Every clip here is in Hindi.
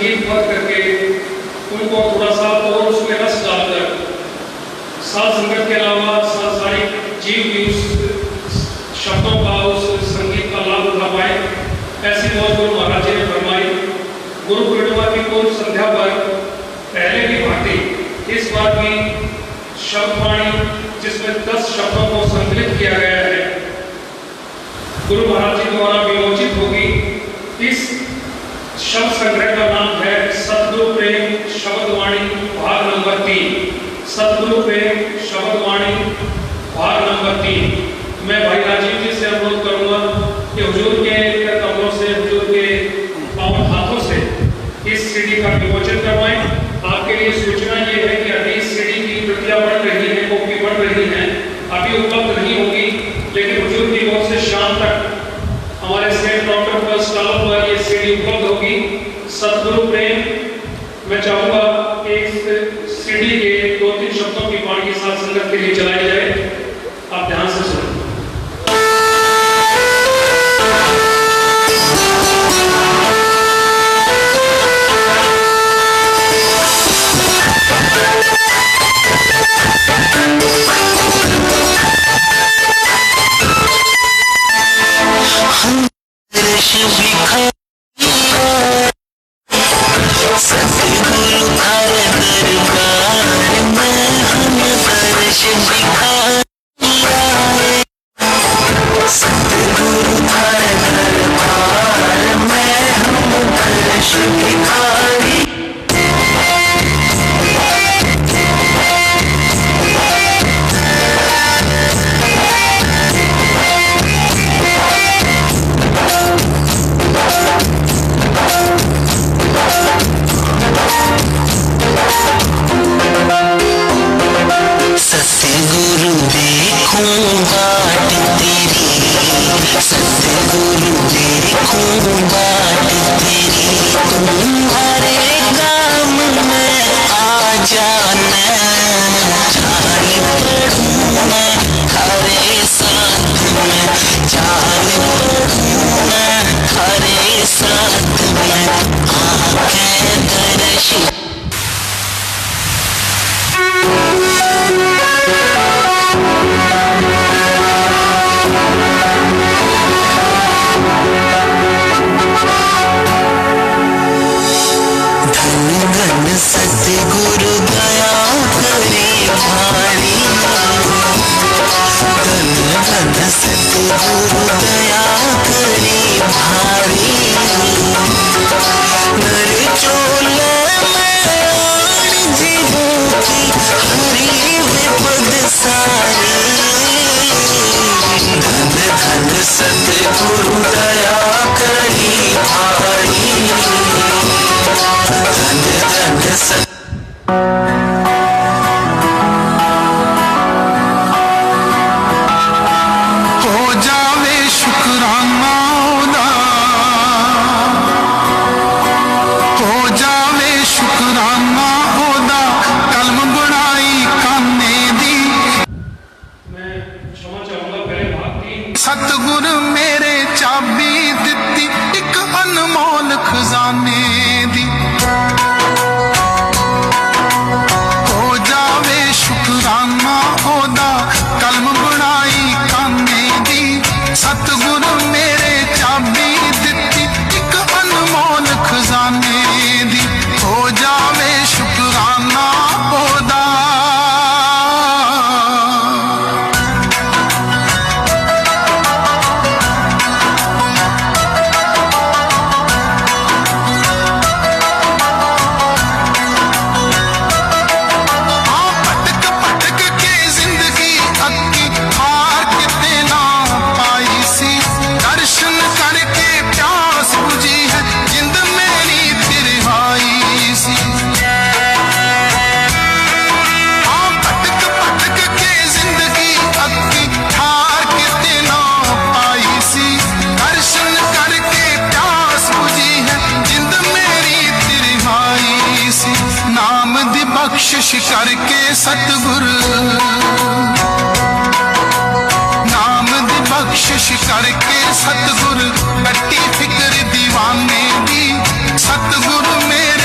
संगीतबद्ध करके उनको थोड़ा सा और उसमें रस डालकर साथ संगत के अलावा सांसारिक जीव भी उस शब्दों का, उस संगीत का लाभ उठा पाए, ऐसी मौज गुरु महाराज जी ने फरमाई। गुरु पूर्णिमा की पूर्व संध्या पर पहले की भांति इस बार भी शब्दवाणी, जिसमें 10 शब्दों को संकलित किया गया है, गुरु महाराज जी द्वारा विमोचित होगी। इस शब्द संग्रह का नाम है सतगुरु प्रेम शब्दवाणी भाग नंबर 3। सतगुरु प्रेम शब्दवाणी भाग नंबर 3। मैं भाई राजीव जी से अनुरोध करूंगा कि हुजूर के कमरों से, हुजूर के पावन हाथों से इस सीडी का विमोचन करवाएं। आपके लिए सूचना ये है कि अभी इस सीडी की प्रतियां बढ़ रही हैं, कॉपी बढ़ रही हैं, अभी उपलब्ध नहीं होगी, लेकिन हुजूर की ओर से शाम तक हमारे सेंट डॉक्टर पर स्टॉल पर ये सीडी उपलब्ध होगी। सतगुरु प्रेम, मैं चाहूंगा कि इस सीडी के 2-3 शब्दों की वाणी साथ संगत के लिए चलाई जाए। आप ध्यान से सुनो। सतगुरु मेरे चाबी दिती एक अनमोल खजाने दी, हो जावे शुकराना ओदा कलम बनाई काने दी। सतगुरु मेरे चाबी दिती एक अनमोल खजाने दी, हो जावे शुकराना ओदा। बख्शिश करके सतगुरु, नाम दी बख्शिश करके सतगुरु, कट्टी फिक्र दीवाने दी। सतगुरु मेरे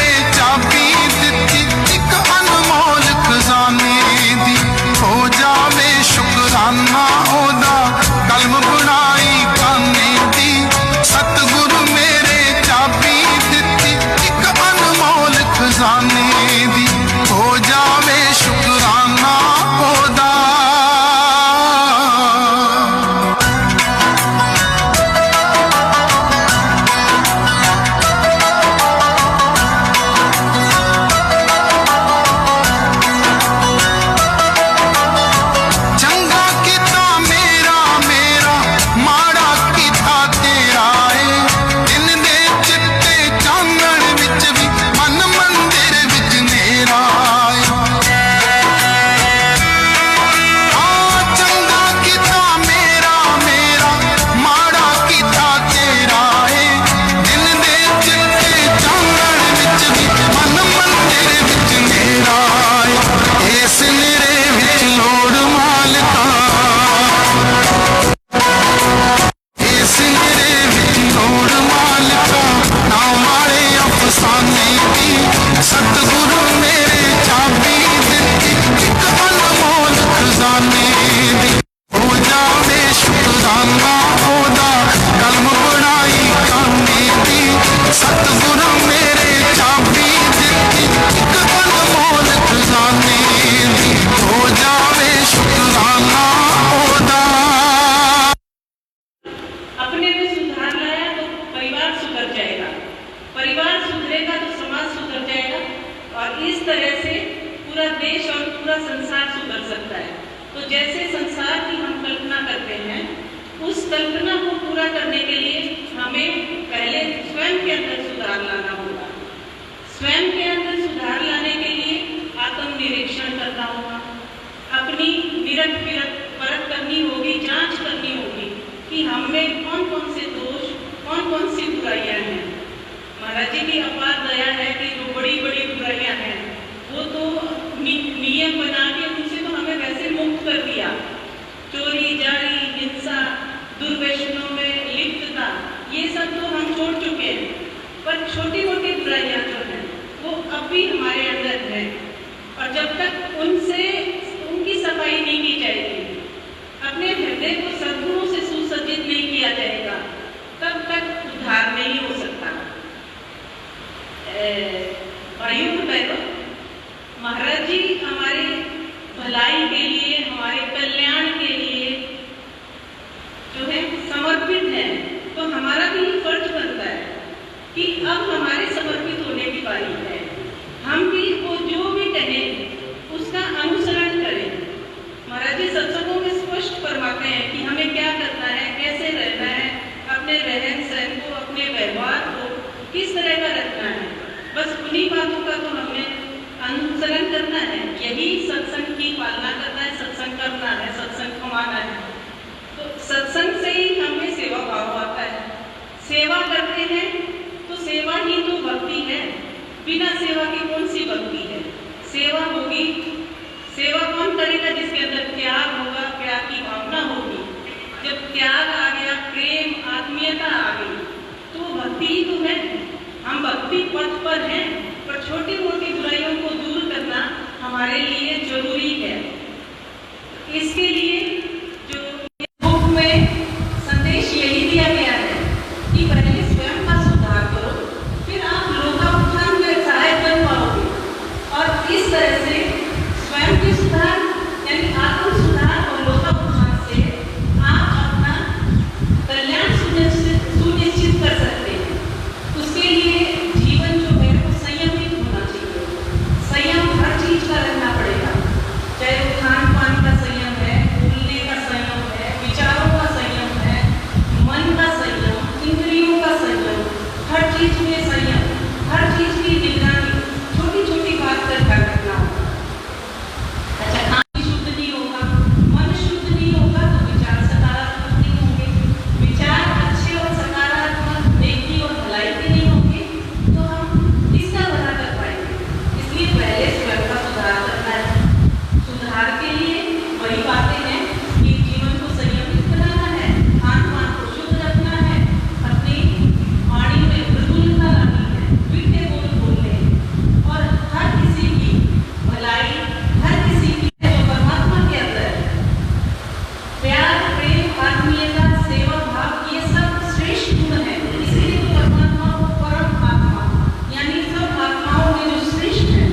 सुधरेगा तो समाज सुधर जाएगा और इस तरह से पूरा देश और पूरा संसार सुधर सकता है। तो जैसे संसार की हम कल्पना करते हैं, उस कल्पना को पूरा करने के लिए हमें पहले स्वयं के अंदर सुधार लाना होगा। स्वयं के अंदर सुधार लाने के लिए आत्मनिरीक्षण करना होगा, अपनी निरंतर परख करनी होगी, जांच करनी होगी कि हम में कौन कौन से दोष, कौन कौन सी बुराइयां हैं। महाराज जी की अपार दया है कि जो बड़ी बड़ी बुराइयां हैं वो तो नियम बना के उनसे तो हमें वैसे मुक्त कर दिया। चोरी, जारी, हिंसा, दुर्व्यसनों में लिप्तता, ये सब तो हम छोड़ चुके हैं, पर छोटी मोटी बुराइयां जो हैं वो अब भी हमारे अंदर है और जब तक उनकी सफाई नहीं की जाएगी, अपने हृदय को सद्गुणों से सुसज्जित नहीं किया जाएगा, तब तक उद्धार नहीं हो सकता। भाइयों बहनों, महाराज जी हमारे भलाई के लिए, हमारे कल्याण के लिए जो है समर्पित है, तो हमारा भी फर्ज बनता है कि अब हमारे समर्पित होने की बारी है। हम भी वो जो भी कहें उसका अनुसरण करें। महाराज जी सत्संगों में स्पष्ट फरमाते हैं कि हमें क्या करना है, कैसे रहना है, अपने रहन सहन को, अपने व्यवहार को किस तरह का रखना है। बस उन्हीं बातों का तो हमें अनुसरण करना है, यही सत्संग की पालना करना है, सत्संग करना है, सत्संग कमाना है। तो सत्संग से ही हमें सेवा भाव आता है। सेवा करते हैं तो सेवा ही तो भक्ति है। बिना सेवा की कौन सी भक्ति है? सेवा होगी, सेवा कौन करेगा? जिसके अंदर त्याग होगा, प्यार की भावना होगी। जब त्याग आ गया, प्रेम, आत्मीयता आ गई, तो भक्ति ही तो है। हम भक्ति पथ पर हैं, पर छोटी मोटी बुराइयों को दूर करना हमारे लिए जरूरी है। इसके लिए जो बुक में संदेश यही दिया गया है कि पहले स्वयं का सुधार करो, फिर आप लोकाउत्थान में सहायक बन पाओगे। और इस तरह से स्वयं के सुधार यानी आत्म सुधार और लोकाउत्थान से आप अपना कल्याण सुनिश्चित कर सकते हैं। उसके लिए जीवन जो है वो संयमित होना चाहिए। संयम हर चीज का रखना पड़ेगा, चाहे वो खान पान का संयम है, बोलने का संयम है, विचारों का संयम है, मन का संयम, इंद्रियों का संयम, हर चीज में संयम, हर चीज की निगरानी, छोटी छोटी बात का ध्यान रखना होगा। अच्छा, खान शुद्ध नहीं होगा, मन शुद्ध नहीं होगा तो विचार सकारात्मक नहीं होंगे। विचार अच्छे और सकारात्मक, नेकी और भलाई के नहीं होंगे तो हम इसका भला कर पाएंगे। इसलिए पहले स्वयं का सुधार करना है। सुधार के लिए वही बातें हैं कि जीवन को संयमित बनाना है, खान पान को शुद्ध रखना है, अपनी वाणी में मृदुलता लानी है, मीठे बोल बोलने हैं और हर किसी की भलाई, हर किसी की जो परमात्मा के अंदर है, प्यार, प्रेम, आत्मीयता, सेवा भाव, ये सब श्रेष्ठ गुण है। इसीलिए तो परमात्मा को परम आत्मा यानी सब आत्माओं में जो श्रेष्ठ है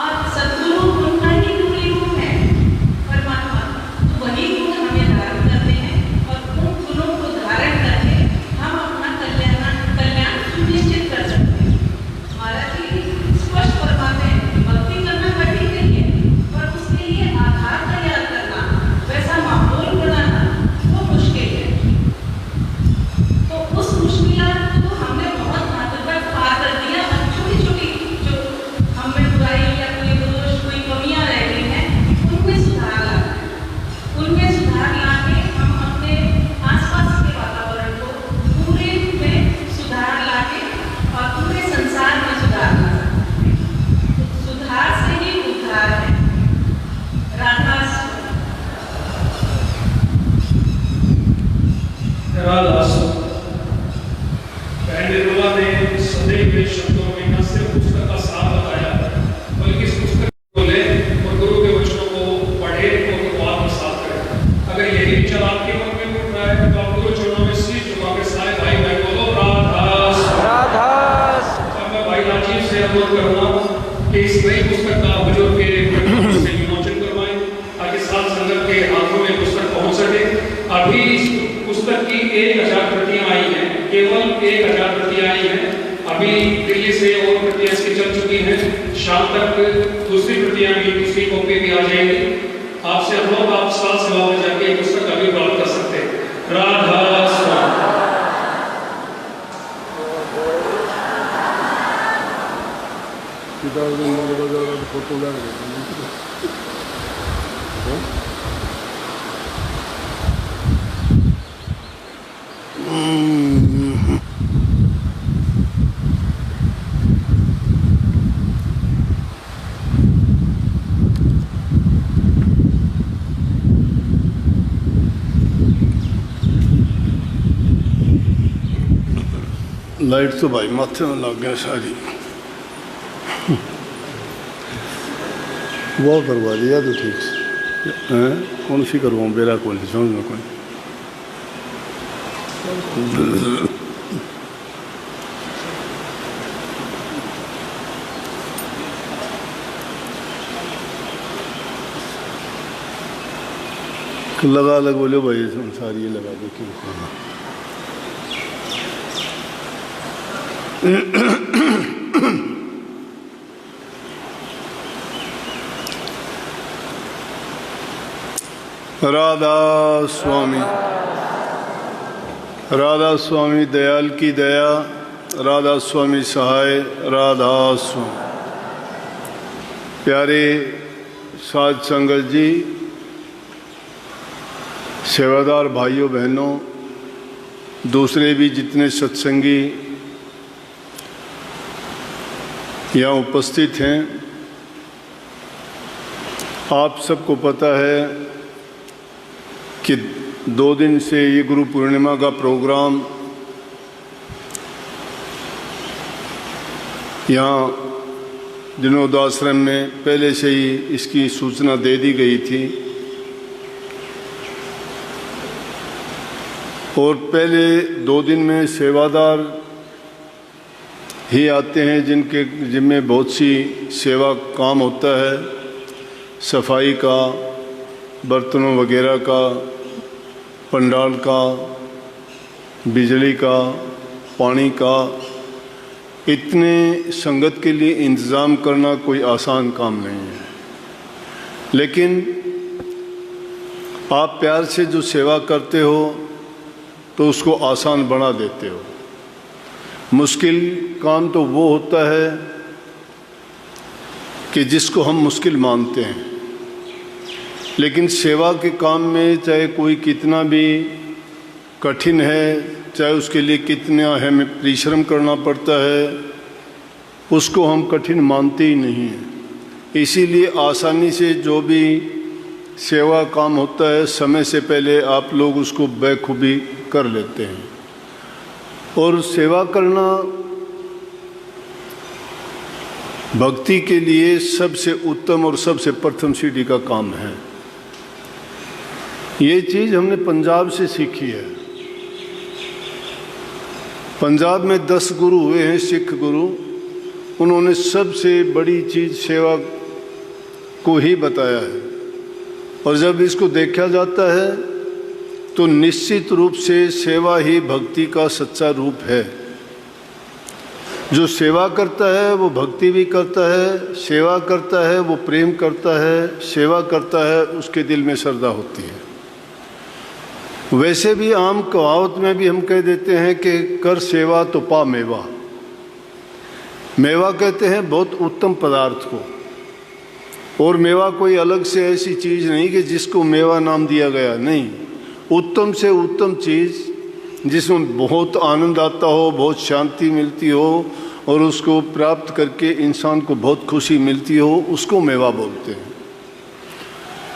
और सद्गुरु उनका ही पूरी रूप है परमात्मा। तो वही गुण हमें धारण करते हैं और उन गुणों को धारण करके हम अपना कल्याण सुनिश्चित कर सकते हैं। महाराज जी स्पष्ट फरमाते हैं कि भक्ति करना कठिन नहीं है, पर उसके लिए आधार तैयार करना, वैसा माहौल बनाना वो मुश्किल है। तो उस मुश्किलात को हमने बहुत हद तक पार कर दिया और छोटी छोटी जो हमें बुराई या कोई दोष, कोई कमियां रह गई हैं, उनमें सुधार लाना है। उनमें सुधार लाके हम अपने आसपास के वातावरण को पूरे में सुधार लाके और पूरे संसार में सुधार ला सकते हैं। तो सुधार से ही उद्धार है। राधास बहन निर्मला ने सदैव के शब्दों में न सिर्फ पुस्तक का सार बताया, बल्कि इस पुस्तक को ले और गुरु के वचनों को पढ़े और उनको आत्मसात करें। अगर यही विचार आपके मन में उठ रहा है तो आप गुरु चरणों में सिर झुका के सारे भाई बहन बोलो राधास राधास। अब मैं भाई राजीव से अनुरोध करूंगा कि इस नई पुस्तक का बुजुर्ग के से विमोचन करवाएं ताकि साथ संगत के हाथों में पुस्तक पहुंच सके। अभी पुस्तक की 1000 प्रतियां आई हैं, केवल 1000 प्रतियां आई हैं। अभी दिल्ली से और प्रतियां इसकी चल चुकी हैं। शाम तक दूसरी प्रतियां भी, दूसरी कॉपी भी आ जाएंगी। आपसे अनुरोध, आप साथ सभा में जाके पुस्तक अभी प्राप्त कर सकते हैं। राधा स्वामी। फोटो लाइट तो भाई माथे में लग गया सारी, वो करवा दिया तो ठीक से हैं। कौन सी करवाऊँ, बेरा कौन सी समझ में कौन। लगा लग बोले भाई सारी ये लगा दो क्यों खाना। राधा स्वामी, राधा स्वामी दयाल की दया, राधा स्वामी सहाय, राधा स्वामी। प्यारे साध संगत जी, सेवादार भाइयों बहनों, दूसरे भी जितने सत्संगी यहाँ उपस्थित हैं, आप सबको पता है कि 2 दिन से ये गुरु पूर्णिमा का प्रोग्राम यहाँ जिनोद आश्रम में पहले से ही इसकी सूचना दे दी गई थी। और पहले 2 दिन में सेवादार ही आते हैं जिनके जिनमें बहुत सी सेवा काम होता है, सफाई का, बर्तनों वगैरह का, पंडाल का, बिजली का, पानी का। इतने संगत के लिए इंतज़ाम करना कोई आसान काम नहीं है, लेकिन आप प्यार से जो सेवा करते हो तो उसको आसान बना देते हो। मुश्किल काम तो वो होता है कि जिसको हम मुश्किल मानते हैं, लेकिन सेवा के काम में चाहे कोई कितना भी कठिन है, चाहे उसके लिए कितना हमें परिश्रम करना पड़ता है, उसको हम कठिन मानते ही नहीं हैं। इसीलिए आसानी से जो भी सेवा काम होता है, समय से पहले आप लोग उसको बखूबी कर लेते हैं। और सेवा करना भक्ति के लिए सबसे उत्तम और सबसे प्रथम सीढ़ी का काम है। ये चीज़ हमने पंजाब से सीखी है। पंजाब में 10 गुरु हुए हैं, सिख गुरु। उन्होंने सबसे बड़ी चीज़ सेवा को ही बताया है। और जब इसको देखा जाता है तो निश्चित रूप से सेवा ही भक्ति का सच्चा रूप है। जो सेवा करता है वो भक्ति भी करता है, सेवा करता है वो प्रेम करता है, सेवा करता है उसके दिल में श्रद्धा होती है। वैसे भी आम कहावत में भी हम कह देते हैं कि कर सेवा तो पा मेवा। मेवा कहते हैं बहुत उत्तम पदार्थ को, और मेवा कोई अलग से ऐसी चीज़ नहीं कि जिसको मेवा नाम दिया गया, नहीं। उत्तम से उत्तम चीज़ जिसमें बहुत आनंद आता हो, बहुत शांति मिलती हो और उसको प्राप्त करके इंसान को बहुत खुशी मिलती हो, उसको मेवा बोलते हैं।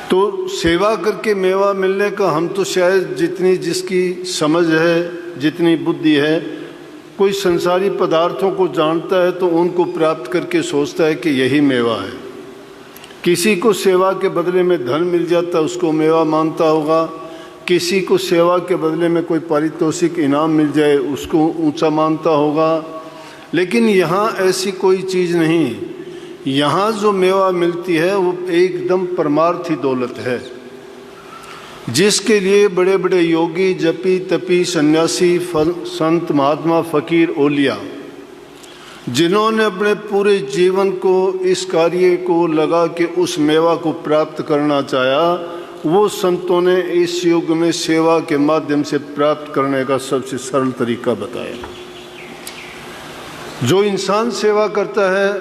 तो सेवा करके मेवा मिलने का हम तो शायद जितनी जिसकी समझ है, जितनी बुद्धि है, कोई संसारी पदार्थों को जानता है तो उनको प्राप्त करके सोचता है कि यही मेवा है। किसी को सेवा के बदले में धन मिल जाता है उसको मेवा मानता होगा, किसी को सेवा के बदले में कोई पारितोषिक इनाम मिल जाए उसको ऊंचा मानता होगा। लेकिन यहाँ ऐसी कोई चीज़ नहीं। यहाँ जो मेवा मिलती है वो एकदम परमार्थी दौलत है, जिसके लिए बड़े बड़े योगी, जपी, तपी, सन्यासी, संत, महात्मा, फकीर, ओलिया जिन्होंने अपने पूरे जीवन को इस कार्य को लगा के उस मेवा को प्राप्त करना चाहा, वो संतों ने इस युग में सेवा के माध्यम से प्राप्त करने का सबसे सरल तरीका बताया। जो इंसान सेवा करता है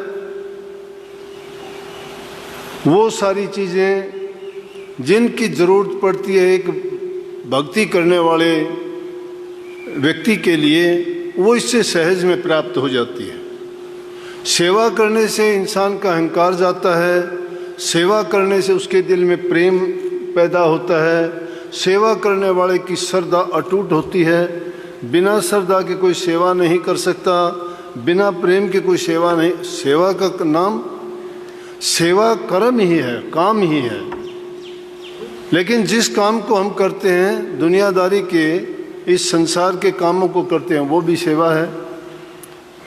वो सारी चीज़ें जिनकी ज़रूरत पड़ती है एक भक्ति करने वाले व्यक्ति के लिए, वो इससे सहज में प्राप्त हो जाती है। सेवा करने से इंसान का अहंकार जाता है, सेवा करने से उसके दिल में प्रेम पैदा होता है, सेवा करने वाले की श्रद्धा अटूट होती है। बिना श्रद्धा के कोई सेवा नहीं कर सकता, बिना प्रेम के कोई सेवा नहीं। सेवा का नाम सेवा कर्म ही है, काम ही है। लेकिन जिस काम को हम करते हैं, दुनियादारी के इस संसार के कामों को करते हैं, वो भी सेवा है।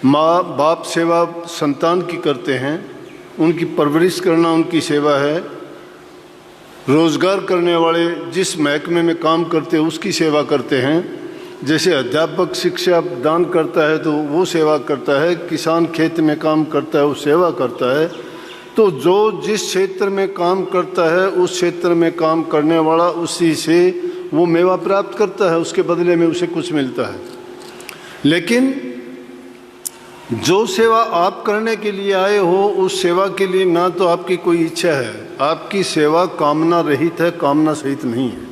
माँ बाप सेवा संतान की करते हैं, उनकी परवरिश करना उनकी सेवा है। रोजगार करने वाले जिस महकमे में काम करते हैं उसकी सेवा करते हैं। जैसे अध्यापक शिक्षा दान करता है तो वो सेवा करता है, किसान खेत में काम करता है वो सेवा करता है। तो जो जिस क्षेत्र में काम करता है उस क्षेत्र में काम करने वाला उसी से वो मेवा प्राप्त करता है, उसके बदले में उसे कुछ मिलता है। लेकिन जो सेवा आप करने के लिए आए हो, उस सेवा के लिए ना तो आपकी कोई इच्छा है, आपकी सेवा कामना रहित है, कामना सहित नहीं है।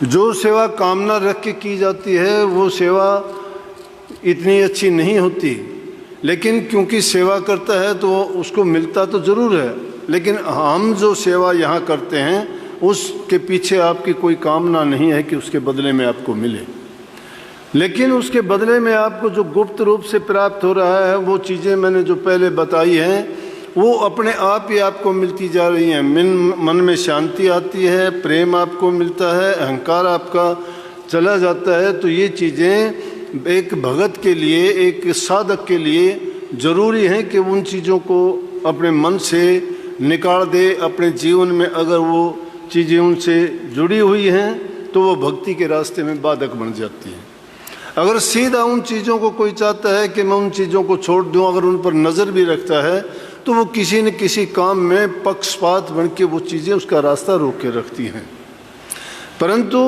जो सेवा कामना रख के की जाती है वो सेवा इतनी अच्छी नहीं होती। लेकिन क्योंकि सेवा करता है तो उसको मिलता तो ज़रूर है, लेकिन हम जो सेवा यहाँ करते हैं उसके पीछे आपकी कोई कामना नहीं है कि उसके बदले में आपको मिले। लेकिन उसके बदले में आपको जो गुप्त रूप से प्राप्त हो रहा है वो चीज़ें मैंने जो पहले बताई हैं वो अपने आप ही आपको मिलती जा रही हैं। मन में शांति आती है, प्रेम आपको मिलता है, अहंकार आपका चला जाता है। तो ये चीज़ें एक भगत के लिए, एक साधक के लिए ज़रूरी है कि उन चीज़ों को अपने मन से निकाल दे। अपने जीवन में अगर वो चीज़ें उनसे जुड़ी हुई हैं तो वो भक्ति के रास्ते में बाधक बन जाती हैं। अगर सीधा उन चीज़ों को कोई चाहता है कि मैं उन चीज़ों को छोड़ दूं, अगर उन पर नज़र भी रखता है तो वो किसी न किसी काम में पक्षपात बन के वो चीज़ें उसका रास्ता रोक के रखती हैं। परंतु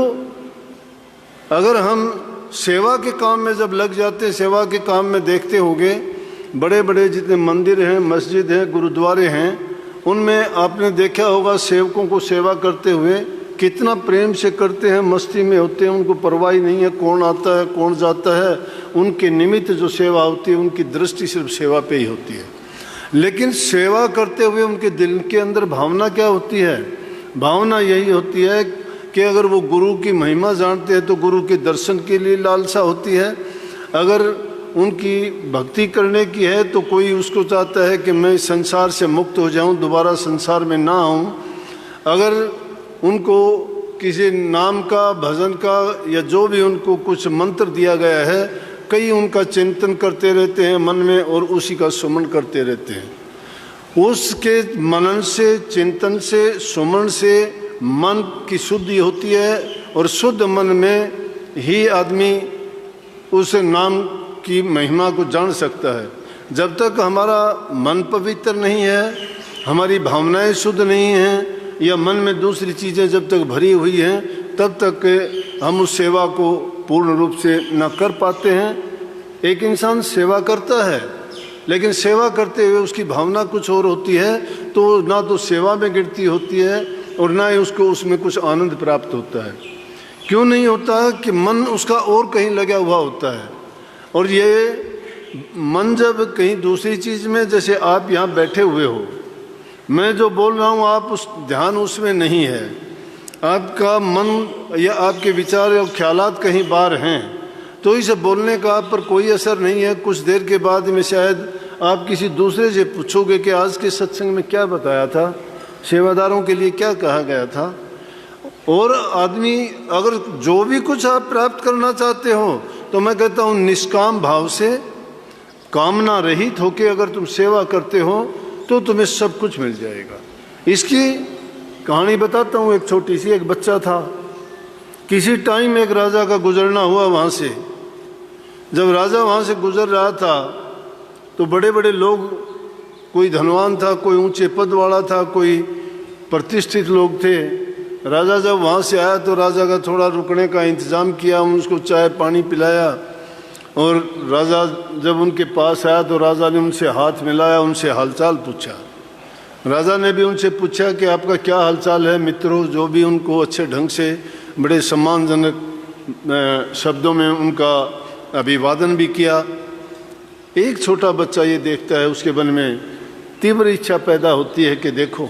अगर हम सेवा के काम में जब लग जाते हैं, सेवा के काम में देखते होंगे बड़े बड़े जितने मंदिर हैं, मस्जिद हैं, गुरुद्वारे हैं, उनमें आपने देखा होगा सेवकों को सेवा करते हुए कितना प्रेम से करते हैं, मस्ती में होते हैं, उनको परवाह नहीं है कौन आता है कौन जाता है। उनके निमित्त जो सेवा होती है उनकी दृष्टि सिर्फ सेवा पे ही होती है। लेकिन सेवा करते हुए उनके दिल के अंदर भावना क्या होती है? भावना यही होती है कि अगर वो गुरु की महिमा जानते हैं तो गुरु के दर्शन के लिए लालसा होती है। अगर उनकी भक्ति करने की है तो कोई उसको चाहता है कि मैं संसार से मुक्त हो जाऊं, दोबारा संसार में ना आऊं। अगर उनको किसी नाम का, भजन का या जो भी उनको कुछ मंत्र दिया गया है, कई उनका चिंतन करते रहते हैं मन में और उसी का सुमन करते रहते हैं। उसके मनन से, चिंतन से, सुमन से मन की शुद्धि होती है और शुद्ध मन में ही आदमी उस नाम की महिमा को जान सकता है। जब तक हमारा मन पवित्र नहीं है, हमारी भावनाएं शुद्ध नहीं हैं या मन में दूसरी चीज़ें जब तक भरी हुई हैं, तब तक हम उस सेवा को पूर्ण रूप से न कर पाते हैं। एक इंसान सेवा करता है लेकिन सेवा करते हुए उसकी भावना कुछ और होती है, तो ना तो सेवा में गिरती होती है और ना ही उसको उसमें कुछ आनंद प्राप्त होता है। क्यों नहीं होता? कि मन उसका और कहीं लगा हुआ होता है। और ये मन जब कहीं दूसरी चीज़ में, जैसे आप यहाँ बैठे हुए हो, मैं जो बोल रहा हूँ आप उस ध्यान उसमें नहीं है, आपका मन या आपके विचार और ख्यालात कहीं बाहर हैं, तो इसे बोलने का आप पर कोई असर नहीं है। कुछ देर के बाद में शायद आप किसी दूसरे से पूछोगे कि आज के सत्संग में क्या बताया था, सेवादारों के लिए क्या कहा गया था। और आदमी अगर जो भी कुछ आप प्राप्त करना चाहते हो तो मैं कहता हूँ निष्काम भाव से, कामना रहित होकर अगर तुम सेवा करते हो तो तुम्हें सब कुछ मिल जाएगा। इसकी कहानी बताता हूँ। एक छोटी सी, एक बच्चा था, किसी टाइम एक राजा का गुजरना हुआ वहाँ से। जब राजा वहाँ से गुजर रहा था तो बड़े बड़े लोग, कोई धनवान था, कोई ऊंचे पद वाला था, कोई प्रतिष्ठित लोग थे। राजा जब वहाँ से आया तो राजा का थोड़ा रुकने का इंतज़ाम किया, उसको चाय पानी पिलाया। और राजा जब उनके पास आया तो राजा ने उनसे हाथ मिलाया, उनसे हालचाल पूछा। राजा ने भी उनसे पूछा कि आपका क्या हालचाल है मित्रों, जो भी उनको अच्छे ढंग से बड़े सम्मानजनक शब्दों में उनका अभिवादन भी किया। एक छोटा बच्चा ये देखता है, उसके मन में तीव्र इच्छा पैदा होती है कि देखो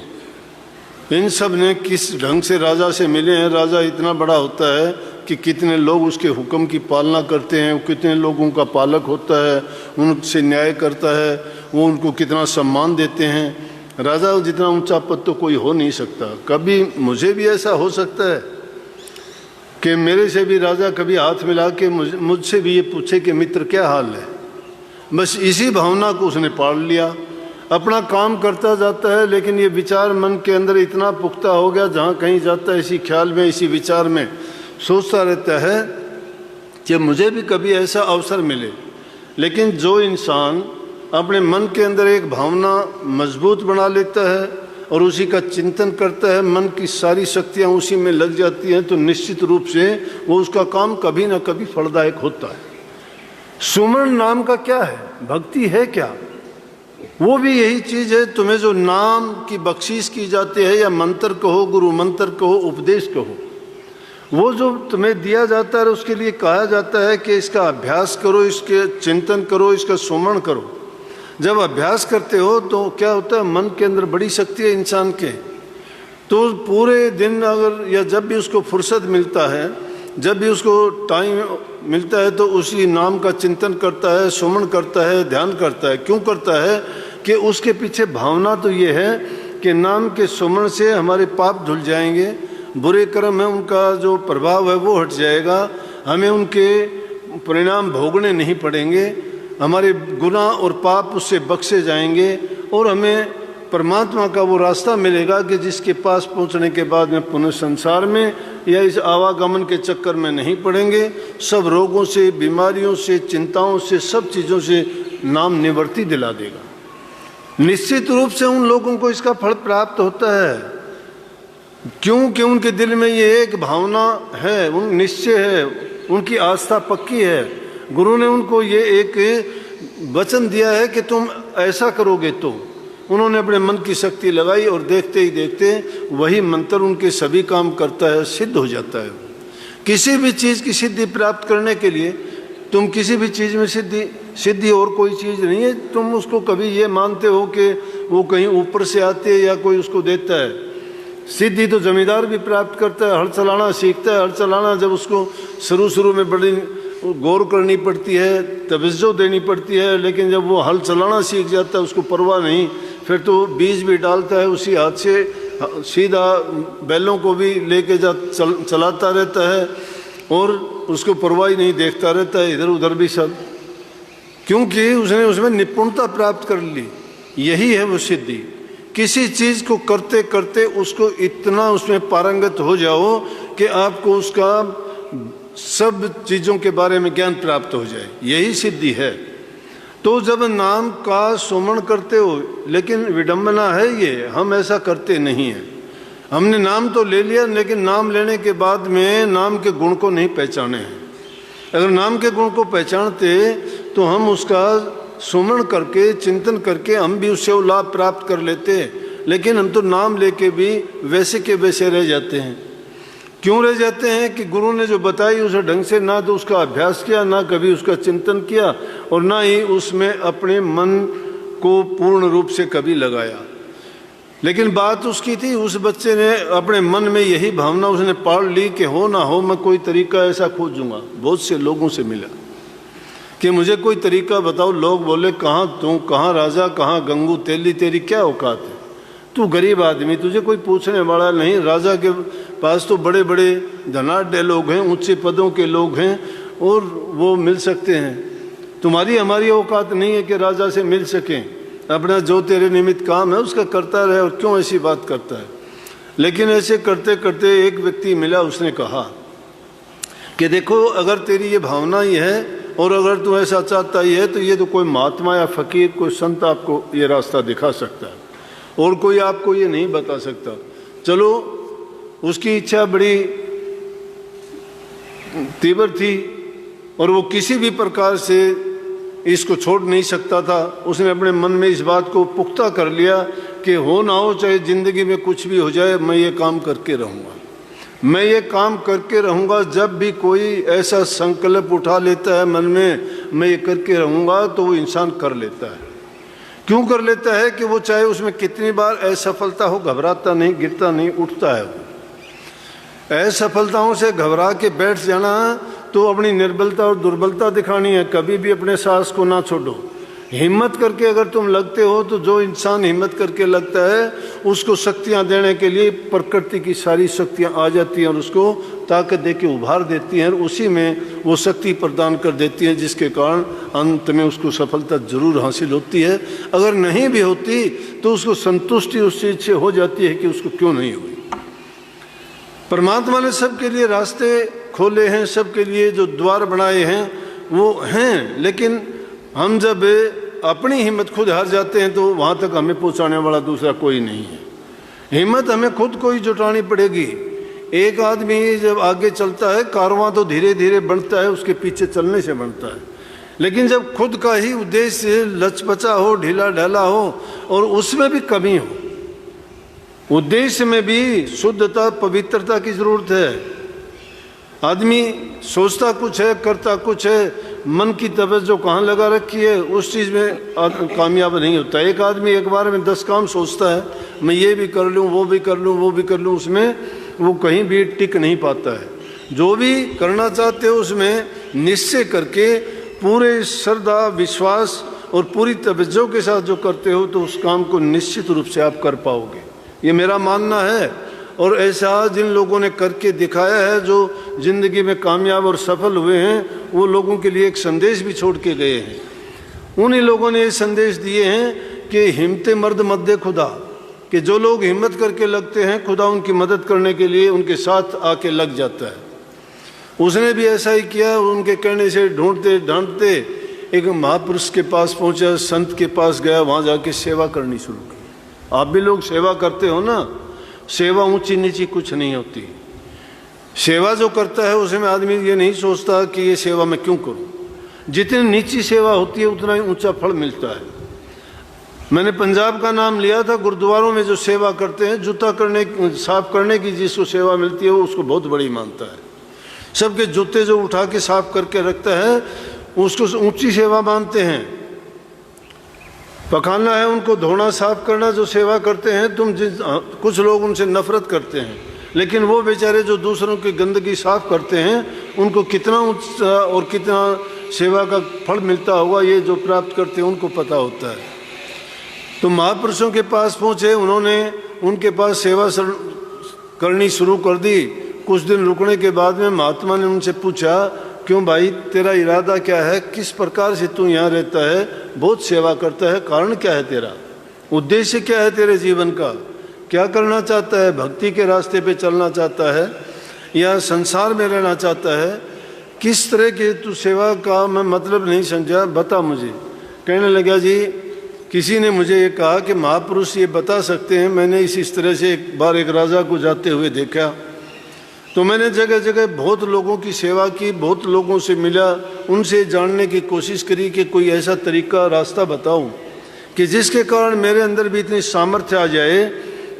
इन सब ने किस ढंग से राजा से मिले हैं। राजा इतना बड़ा होता है कि कितने लोग उसके हुक्म की पालना करते हैं, कितने लोगों का पालक होता है, उनसे न्याय करता है, वो उनको कितना सम्मान देते हैं। राजा जितना ऊंचा पद तो कोई हो नहीं सकता। कभी मुझे भी ऐसा हो सकता है कि मेरे से भी राजा कभी हाथ मिला के मुझसे भी ये पूछे कि मित्र क्या हाल है। बस इसी भावना को उसने पाल लिया, अपना काम करता जाता है, लेकिन ये विचार मन के अंदर इतना पुख्ता हो गया, जहाँ कहीं जाता है इसी ख्याल में, इसी विचार में सोचता रहता है कि मुझे भी कभी ऐसा अवसर मिले। लेकिन जो इंसान अपने मन के अंदर एक भावना मजबूत बना लेता है और उसी का चिंतन करता है, मन की सारी शक्तियाँ उसी में लग जाती हैं, तो निश्चित रूप से वो उसका काम कभी ना कभी फलदायक होता है। सुमरण नाम का क्या है, भक्ति है क्या? वो भी यही चीज़ है। तुम्हें जो नाम की बख्शीश की जाती है, या मंत्र कहो, गुरु मंत्र कहो, उपदेश कहो, वो जो तुम्हें दिया जाता है उसके लिए कहा जाता है कि इसका अभ्यास करो, इसके चिंतन करो, इसका सुमरण करो। जब अभ्यास करते हो तो क्या होता है, मन के अंदर बड़ी शक्ति है इंसान के। तो पूरे दिन अगर या जब भी उसको फुर्सत मिलता है, जब भी उसको टाइम मिलता है, तो उसी नाम का चिंतन करता है, सुमरण करता है, ध्यान करता है। क्यों करता है? कि उसके पीछे भावना तो ये है कि नाम के सुमरण से हमारे पाप धुल जाएंगे, बुरे कर्म है उनका जो प्रभाव है वो हट जाएगा, हमें उनके परिणाम भोगने नहीं पड़ेंगे, हमारे गुनाह और पाप उससे बख्शे जाएंगे, और हमें परमात्मा का वो रास्ता मिलेगा कि जिसके पास पहुंचने के बाद में पुनः संसार में या इस आवागमन के चक्कर में नहीं पड़ेंगे। सब रोगों से, बीमारियों से, चिंताओं से, सब चीज़ों से नाम निवृत्ति दिला देगा। निश्चित रूप से उन लोगों को इसका फल प्राप्त होता है, क्योंकि उनके दिल में ये एक भावना है, उन निश्चय है, उनकी आस्था पक्की है। गुरु ने उनको ये एक वचन दिया है कि तुम ऐसा करोगे, तो उन्होंने अपने मन की शक्ति लगाई और देखते ही देखते वही मंत्र उनके सभी काम करता है, सिद्ध हो जाता है। किसी भी चीज़ की सिद्धि प्राप्त करने के लिए तुम किसी भी चीज़ में सिद्धि और कोई चीज़ नहीं है, तुम उसको कभी ये मानते हो कि वो कहीं ऊपर से आते है या कोई उसको देता है। सिद्धि तो जमींदार भी प्राप्त करता है, हल चलाना सीखता है। हल चलाना जब उसको शुरू में बड़ी गौर करनी पड़ती है, तवज्जो देनी पड़ती है, लेकिन जब वो हल चलाना सीख जाता है उसको परवाह नहीं, फिर तो बीज भी डालता है उसी हाथ से, सीधा बैलों को भी लेके चलाता रहता है और उसको परवाह ही नहीं, देखता रहता है इधर उधर भी सब, क्योंकि उसने उसमें निपुणता प्राप्त कर ली। यही है वो सिद्धि। किसी चीज़ को करते करते उसको इतना उसमें पारंगत हो जाओ कि आपको उसका सब चीज़ों के बारे में ज्ञान प्राप्त हो जाए, यही सिद्धि है। तो जब नाम का सुमरण करते हो, लेकिन विडंबना है ये, हम ऐसा करते नहीं हैं। हमने नाम तो ले लिया, लेकिन नाम लेने के बाद में नाम के गुण को नहीं पहचाने हैं। अगर नाम के गुण को पहचानते तो हम उसका सुमरण करके, चिंतन करके हम भी उससे वो लाभ प्राप्त कर लेते, लेकिन हम तो नाम लेके भी वैसे के वैसे रह जाते हैं। क्यों रह जाते हैं? कि गुरु ने जो बताई उसे ढंग से ना तो उसका अभ्यास किया, ना कभी उसका चिंतन किया, और ना ही उसमें अपने मन को पूर्ण रूप से कभी लगाया। लेकिन बात उसकी थी, उस बच्चे ने अपने मन में यही भावना उसने पाल ली कि हो ना हो मैं कोई तरीका ऐसा खोजूंगा। बहुत से लोगों से मिला कि मुझे कोई तरीका बताओ। लोग बोले कहाँ तू, कहाँ राजा, कहाँ गंगू तेली, तेरी क्या औकात है, तू गरीब आदमी, तुझे कोई पूछने वाला नहीं। राजा के पास तो बड़े बड़े धनाढ्य लोग हैं, ऊंचे पदों के लोग हैं और वो मिल सकते हैं। तुम्हारी हमारी औकात नहीं है कि राजा से मिल सकें। अपना जो तेरे निमित्त काम है उसका करता रहे, और क्यों ऐसी बात करता है। लेकिन ऐसे करते करते एक व्यक्ति मिला, उसने कहा कि देखो अगर तेरी ये भावना ही है और अगर तू ऐसा चाहता ही है तो ये तो कोई महात्मा या फकीर, कोई संत आपको ये रास्ता दिखा सकता है, और कोई आपको ये नहीं बता सकता। चलो, उसकी इच्छा बड़ी तीव्र थी और वो किसी भी प्रकार से इसको छोड़ नहीं सकता था। उसने अपने मन में इस बात को पुख्ता कर लिया कि हो ना हो, चाहे ज़िंदगी में कुछ भी हो जाए, मैं ये काम करके रहूँगा, मैं ये काम करके रहूँगा। जब भी कोई ऐसा संकल्प उठा लेता है मन में, मैं ये करके रहूँगा, तो वो इंसान कर लेता है। क्यों कर लेता है? कि वो चाहे उसमें कितनी बार असफलता हो, घबराता नहीं, गिरता नहीं, उठता है। वो असफलताओं से घबरा के बैठ जाना तो अपनी निर्बलता और दुर्बलता दिखानी है। कभी भी अपने साहस को ना छोड़ो। हिम्मत करके अगर तुम लगते हो तो जो इंसान हिम्मत करके लगता है उसको शक्तियां देने के लिए प्रकृति की सारी शक्तियां आ जाती हैं और उसको ताकत दे के उभार देती हैं और उसी में वो शक्ति प्रदान कर देती हैं, जिसके कारण अंत में उसको सफलता जरूर हासिल होती है। अगर नहीं भी होती तो उसको संतुष्टि उस चीज़ से हो जाती है कि उसको क्यों नहीं हुई। परमात्मा ने सबके लिए रास्ते खोले हैं, सबके लिए जो द्वार बनाए हैं वो हैं, लेकिन हम जब अपनी हिम्मत खुद हार जाते हैं तो वहाँ तक हमें पहुँचाने वाला दूसरा कोई नहीं है। हिम्मत हमें खुद को ही जुटानी पड़ेगी। एक आदमी जब आगे चलता है, कारवां तो धीरे धीरे बढ़ता है, उसके पीछे चलने से बढ़ता है, लेकिन जब खुद का ही उद्देश्य लचपचा हो, ढीला ढाला हो और उसमें भी कमी हो, उद्देश्य में भी शुद्धता, पवित्रता की जरूरत है। आदमी सोचता कुछ है, करता कुछ है, मन की तवज्जो कहाँ लगा रखी है, उस चीज़ में कामयाब नहीं होता। एक आदमी एक बार में 10 काम सोचता है, मैं ये भी कर लूँ, वो भी कर लूँ, वो भी कर लूँ, उसमें वो कहीं भी टिक नहीं पाता है। जो भी करना चाहते हो उसमें निश्चय करके पूरे श्रद्धा, विश्वास और पूरी तवज्जो के साथ जो करते हो तो उस काम को निश्चित रूप से आप कर पाओगे, ये मेरा मानना है। और ऐसा जिन लोगों ने करके दिखाया है, जो ज़िंदगी में कामयाब और सफल हुए हैं, वो लोगों के लिए एक संदेश भी छोड़ के गए हैं। उन्हीं लोगों ने ये संदेश दिए हैं कि हिम्मत मर्द मद्दे खुदा, कि जो लोग हिम्मत करके लगते हैं, खुदा उनकी मदद करने के लिए उनके साथ आके लग जाता है। उसने भी ऐसा ही किया। उनके कहने से ढूंढते ढांढते एक महापुरुष के पास पहुंचा, संत के पास गया, वहाँ जाके सेवा करनी शुरू की। आप भी लोग सेवा करते हो ना। सेवा ऊंची नीची कुछ नहीं होती। सेवा जो करता है उसमें आदमी ये नहीं सोचता कि ये सेवा मैं क्यों करूं। जितनी नीची सेवा होती है उतना ही ऊंचा फल मिलता है। मैंने पंजाब का नाम लिया था। गुरुद्वारों में जो सेवा करते हैं, जूता करने, साफ करने की जिसको सेवा मिलती है वो उसको बहुत बड़ी मानता है। सबके जूते जो उठा के साफ करके रखता है उसको ऊंची सेवा मानते हैं। पकाना है उनको, धोना साफ करना जो सेवा करते हैं, कुछ लोग उनसे नफरत करते हैं, लेकिन वो बेचारे जो दूसरों की गंदगी साफ करते हैं उनको कितना ऊंचा और कितना सेवा का फल मिलता होगा, ये जो प्राप्त करते हैं उनको पता होता है। तो महापुरुषों के पास पहुँचे, उन्होंने उनके पास सेवा करनी शुरू कर दी। कुछ दिन रुकने के बाद में महात्मा ने उनसे पूछा, क्यों भाई, तेरा इरादा क्या है, किस प्रकार से तू यहाँ रहता है, बहुत सेवा करता है, कारण क्या है तेरा, उद्देश्य क्या है तेरे जीवन का, क्या करना चाहता है, भक्ति के रास्ते पे चलना चाहता है या संसार में रहना चाहता है, किस तरह की तू सेवा का मैं मतलब नहीं समझा, बता मुझे। कहने लगा, जी किसी ने मुझे ये कहा कि महापुरुष ये बता सकते हैं। मैंने इस तरह से एक बार एक राजा को जाते हुए देखा, तो मैंने जगह जगह बहुत लोगों की सेवा की, बहुत लोगों से मिला, उनसे जानने की कोशिश करी कि कोई ऐसा तरीका, रास्ता बताऊं कि जिसके कारण मेरे अंदर भी इतनी सामर्थ्य आ जाए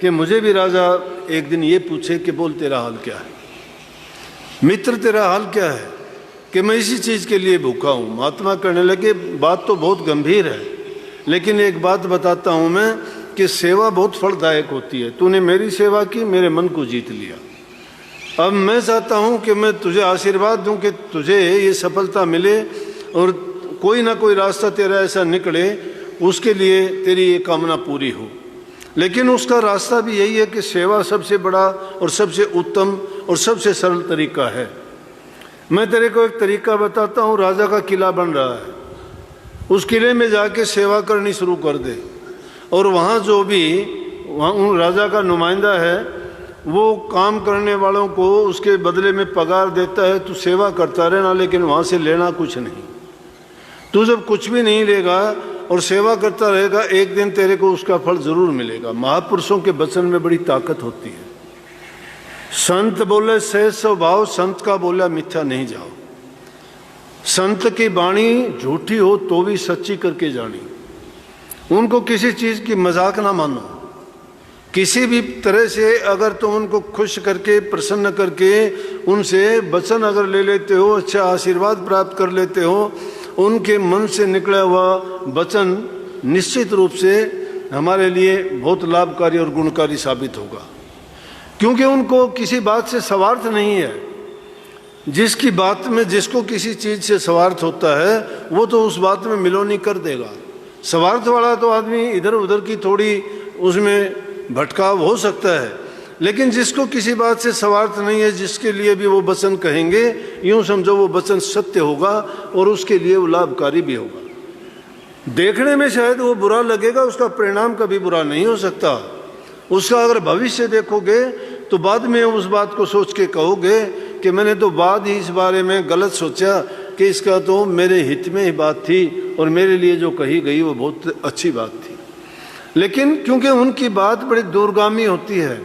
कि मुझे भी राजा एक दिन ये पूछे कि बोल तेरा हाल क्या है, मित्र तेरा हाल क्या है, कि मैं इसी चीज़ के लिए भूखा हूँ। महात्मा कहने लगे, बात तो बहुत गंभीर है, लेकिन एक बात बताता हूँ मैं कि सेवा बहुत फलदायक होती है। तूने मेरी सेवा की, मेरे मन को जीत लिया। अब मैं चाहता हूँ कि मैं तुझे आशीर्वाद दूँ कि तुझे ये सफलता मिले और कोई ना कोई रास्ता तेरा ऐसा निकले, उसके लिए तेरी ये कामना पूरी हो। लेकिन उसका रास्ता भी यही है कि सेवा सबसे बड़ा और सबसे उत्तम और सबसे सरल तरीका है। मैं तेरे को एक तरीका बताता हूँ। राजा का किला बन रहा है, उस किले में जाके सेवा करनी शुरू कर दे, और वहाँ जो भी वहाँ उन राजा का नुमाइंदा है वो काम करने वालों को उसके बदले में पगार देता है। तू सेवा करता रहना, लेकिन वहाँ से लेना कुछ नहीं। तू जब कुछ भी नहीं लेगा और सेवा करता रहेगा, एक दिन तेरे को उसका फल जरूर मिलेगा। महापुरुषों के वचन में बड़ी ताकत होती है। संत बोले सहज स्वभाव, संत का बोला मिथ्या नहीं जाओ। संत की वाणी झूठी हो तो भी सच्ची करके जानी। उनको किसी चीज की मजाक ना मानो। किसी भी तरह से अगर तुम उनको खुश करके प्रसन्न करके उनसे वचन अगर ले लेते हो, अच्छा आशीर्वाद प्राप्त कर लेते हो, उनके मन से निकला हुआ वचन निश्चित रूप से हमारे लिए बहुत लाभकारी और गुणकारी साबित होगा। क्योंकि उनको किसी बात से स्वार्थ नहीं है। जिसकी बात में जिसको किसी चीज से स्वार्थ होता है वो तो उस बात में मिलोनी कर देगा। स्वार्थ वाला तो आदमी इधर उधर की थोड़ी उसमें भटकाव हो सकता है, लेकिन जिसको किसी बात से स्वार्थ नहीं है, जिसके लिए भी वो वचन कहेंगे, यूं समझो वो वचन सत्य होगा और उसके लिए वो लाभकारी भी होगा। देखने में शायद वो बुरा लगेगा, उसका परिणाम कभी बुरा नहीं हो सकता। उसका अगर भविष्य देखोगे तो बाद में उस बात को सोच के कहोगे कि मैंने तो बाद ही इस बारे में गलत सोचा कि इसका तो मेरे हित में ही बात थी और मेरे लिए जो कही गई वो बहुत अच्छी बात थी। लेकिन क्योंकि उनकी बात बड़ी दूरगामी होती है,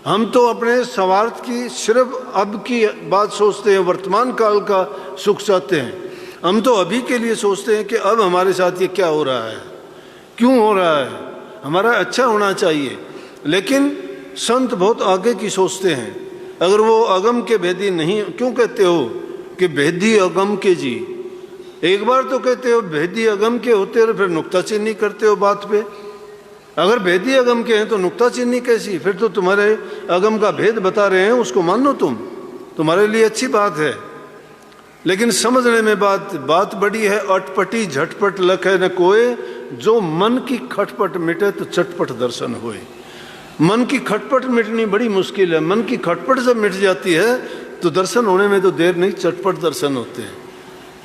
हम तो अपने स्वार्थ की सिर्फ अब की बात सोचते हैं, वर्तमान काल का सुख चाहते हैं। हम तो अभी के लिए सोचते हैं कि अब हमारे साथ ये क्या हो रहा है, क्यों हो रहा है, हमारा अच्छा होना चाहिए। लेकिन संत बहुत आगे की सोचते हैं। अगर वो अगम के भेदी नहीं, क्यों कहते हो कि भेदी अगम के जी, एक बार तो कहते हो भेदी अगम के होते और फिर नुक्ताचीनी करते हो बात पे। अगर भेदी अगम के हैं तो नुक्ताचीनी कैसी? फिर तो तुम्हारे अगम का भेद बता रहे हैं, उसको मानो तुम, तुम्हारे लिए अच्छी बात है। लेकिन समझने में बात बड़ी है। अटपटी झटपट लख है न कोय, जो मन की खटपट मिटे तो चटपट दर्शन होए। मन की खटपट मिटनी बड़ी मुश्किल है। मन की खटपट जब मिट जाती है तो दर्शन होने में तो देर नहीं, चटपट दर्शन होते हैं।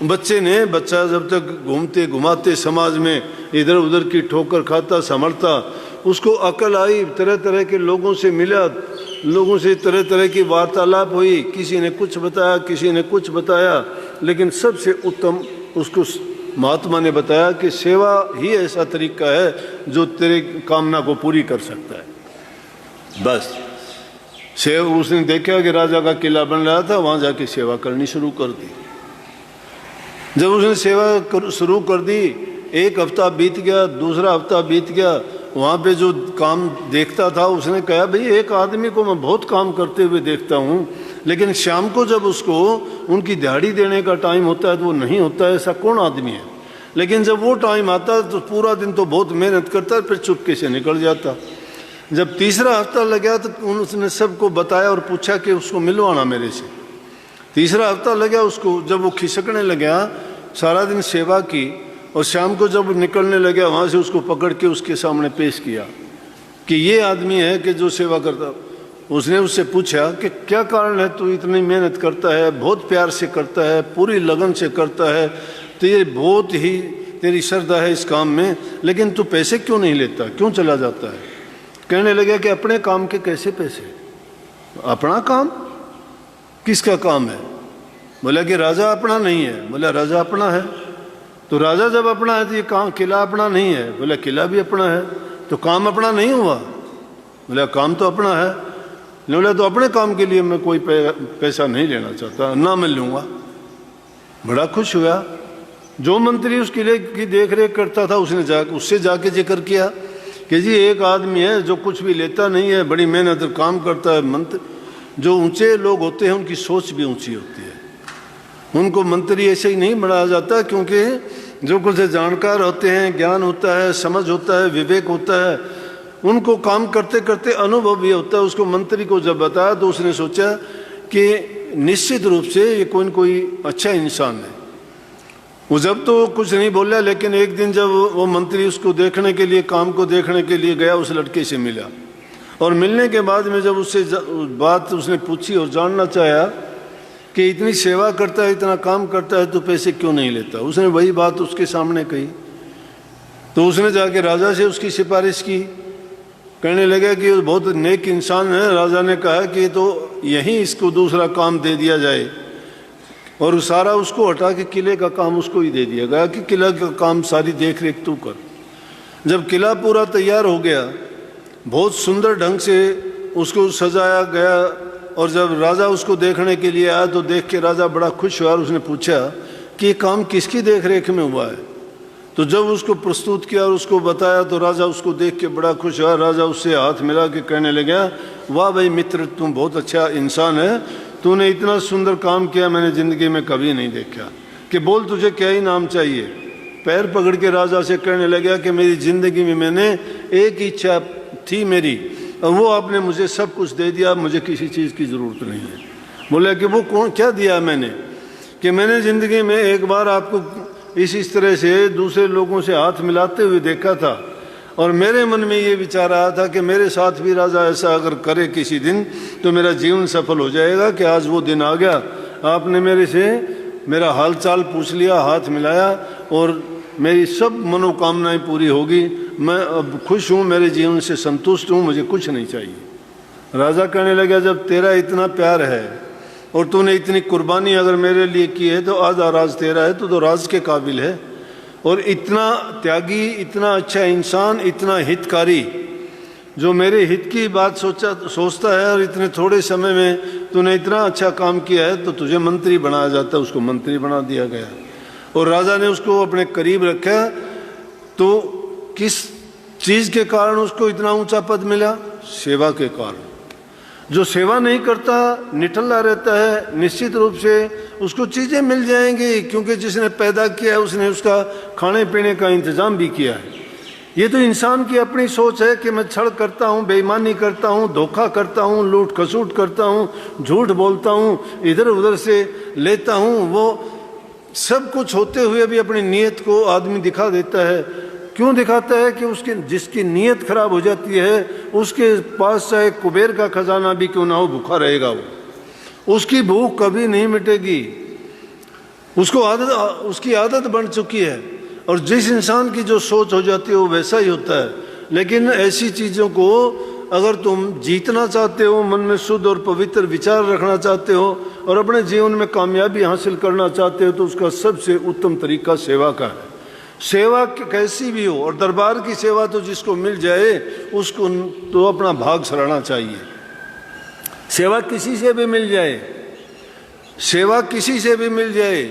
बच्चा जब तक घूमते घुमाते समाज में इधर उधर की ठोकर खाता संभलता, उसको अकल आई, तरह तरह के लोगों से मिला, लोगों से तरह तरह की वार्तालाप हुई, किसी ने कुछ बताया, किसी ने कुछ बताया, लेकिन सबसे उत्तम उसको महात्मा ने बताया कि सेवा ही ऐसा तरीका है जो तेरे कामना को पूरी कर सकता है। बस उसने देखा कि राजा का किला बन रहा था, वहां जाके सेवा करनी शुरू कर दी। जब उसने सेवा शुरू कर दी, एक हफ्ता बीत गया, दूसरा हफ्ता बीत गया, वहाँ पे जो काम देखता था उसने कहा भाई एक आदमी को मैं बहुत काम करते हुए देखता हूँ, लेकिन शाम को जब उसको उनकी दिहाड़ी देने का टाइम होता है तो वो नहीं होता है, ऐसा कौन आदमी है? लेकिन जब वो टाइम आता है तो पूरा दिन तो बहुत मेहनत करता है, फिर चुपके से निकल जाता। जब तीसरा हफ्ता लगा तो उसने सबको बताया और पूछा कि उसको मिलवाना मेरे से। तीसरा हफ्ता लगा उसको, जब वो खिसकने लगा, सारा दिन सेवा की और शाम को जब निकलने लगा वहाँ से उसको पकड़ के उसके सामने पेश किया कि ये आदमी है कि जो सेवा करता। उसने उससे पूछा कि क्या कारण है, तू इतनी मेहनत करता है, बहुत प्यार से करता है, पूरी लगन से करता है, तो ये बहुत ही तेरी श्रद्धा है इस काम में, लेकिन तू पैसे क्यों नहीं लेता, क्यों चला जाता है? कहने लगा कि अपने काम के कैसे पैसे? अपना काम? किसका काम है? बोला कि राजा अपना नहीं है। बोला राजा अपना है। तो राजा जब अपना है तो ये काम किला अपना नहीं है। बोला किला भी अपना है, तो काम अपना नहीं हुआ? बोला काम तो अपना है। बोला तो अपने काम के लिए मैं कोई पैसा नहीं लेना चाहता, ना मैं लूँगा। बड़ा खुश हुआ। जो मंत्री उस किले की देख रेख करता था उससे जाके जिक्र किया कि जी एक आदमी है जो कुछ भी लेता नहीं है, बड़ी मेहनत काम करता है। मंत्री जो ऊंचे लोग होते हैं उनकी सोच भी ऊंची होती है, उनको मंत्री ऐसे ही नहीं बनाया जाता, क्योंकि जो कुछ जानकार होते हैं, ज्ञान होता है, समझ होता है, विवेक होता है, उनको काम करते करते अनुभव भी होता है। उसको मंत्री को जब बताया तो उसने सोचा कि निश्चित रूप से ये कोई न कोई अच्छा इंसान है। वो जब तो कुछ नहीं बोला, लेकिन एक दिन जब वो मंत्री उसको देखने के लिए, काम को देखने के लिए गया, उस लड़के से मिला और मिलने के बाद में जब उससे बात उसने पूछी और जानना चाहा कि इतनी सेवा करता है, इतना काम करता है, तो पैसे क्यों नहीं लेता, उसने वही बात उसके सामने कही। तो उसने जाके राजा से उसकी सिफारिश की। कहने लगा कि वो बहुत नेक इंसान है। राजा ने कहा कि तो यहीं इसको दूसरा काम दे दिया जाए और सारा उसको हटा के किले का काम उसको ही दे दिया गया कि किला का काम सारी देख रेख तू कर। जब किला पूरा तैयार हो गया, बहुत सुंदर ढंग से उसको सजाया गया, और जब राजा उसको देखने के लिए आया तो देख के राजा बड़ा खुश हुआ और उसने पूछा कि ये काम किसकी देख रेख में हुआ है। तो जब उसको प्रस्तुत किया और उसको बताया तो राजा उसको देख के बड़ा खुश हुआ। राजा उससे हाथ मिला के कहने लगा, वाह भाई मित्र, तुम बहुत अच्छा इंसान है, तूने इतना सुंदर काम किया मैंने ज़िंदगी में कभी नहीं देखा। कि बोल तुझे क्या ही नाम चाहिए। पैर पकड़ के राजा से कहने लगा कि मेरी ज़िंदगी में मैंने एक ही इच्छा थी मेरी, और वो आपने मुझे सब कुछ दे दिया, मुझे किसी चीज़ की ज़रूरत नहीं है। बोला कि वो कौन क्या दिया मैंने, कि मैंने ज़िंदगी में एक बार आपको इस तरह से दूसरे लोगों से हाथ मिलाते हुए देखा था, और मेरे मन में ये विचार आया था कि मेरे साथ भी राजा ऐसा अगर करे किसी दिन तो मेरा जीवन सफल हो जाएगा। कि आज वो दिन आ गया, आपने मेरे से मेरा हाल चाल पूछ लिया, हाथ मिलाया, और मेरी सब मनोकामनाएं पूरी होगी। मैं अब खुश हूँ, मेरे जीवन से संतुष्ट हूँ, मुझे कुछ नहीं चाहिए। राजा कहने लगा, जब तेरा इतना प्यार है और तूने इतनी कुर्बानी अगर मेरे लिए की है तो आधा राज तेरा है, तो राज के काबिल है। और इतना त्यागी, इतना अच्छा इंसान, इतना हितकारी, जो मेरे हित की बात सोचता है, और इतने थोड़े समय में तूने इतना अच्छा काम किया है, तो तुझे मंत्री बनाया जाता है। उसको मंत्री बना दिया गया, और राजा ने उसको अपने करीब रखा। तो किस चीज़ के कारण उसको इतना ऊंचा पद मिला? सेवा के कारण। जो सेवा नहीं करता, निठल्ला रहता है, निश्चित रूप से उसको चीज़ें मिल जाएंगी, क्योंकि जिसने पैदा किया है उसने उसका खाने पीने का इंतज़ाम भी किया है। ये तो इंसान की अपनी सोच है कि मैं छल करता हूँ, बेईमानी करता हूँ, धोखा करता हूँ, लूट खसूट करता हूँ, झूठ बोलता हूँ, इधर उधर से लेता हूँ। वो सब कुछ होते हुए भी अपनी नीयत को आदमी दिखा देता है। क्यों दिखाता है? कि उसकी जिसकी नीयत खराब हो जाती है, उसके पास चाहे कुबेर का खजाना भी क्यों ना हो, भूखा रहेगा वो, उसकी भूख कभी नहीं मिटेगी। उसकी आदत बन चुकी है, और जिस इंसान की जो सोच हो जाती है वो वैसा ही होता है। लेकिन ऐसी चीज़ों को अगर तुम जीतना चाहते हो, मन में शुद्ध और पवित्र विचार रखना चाहते हो, और अपने जीवन में कामयाबी हासिल करना चाहते हो, तो उसका सबसे उत्तम तरीका सेवा का है। सेवा कैसी भी हो, और दरबार की सेवा तो जिसको मिल जाए उसको तो अपना भाग सराहना चाहिए। सेवा किसी से भी मिल जाए, सेवा किसी से भी मिल जाए,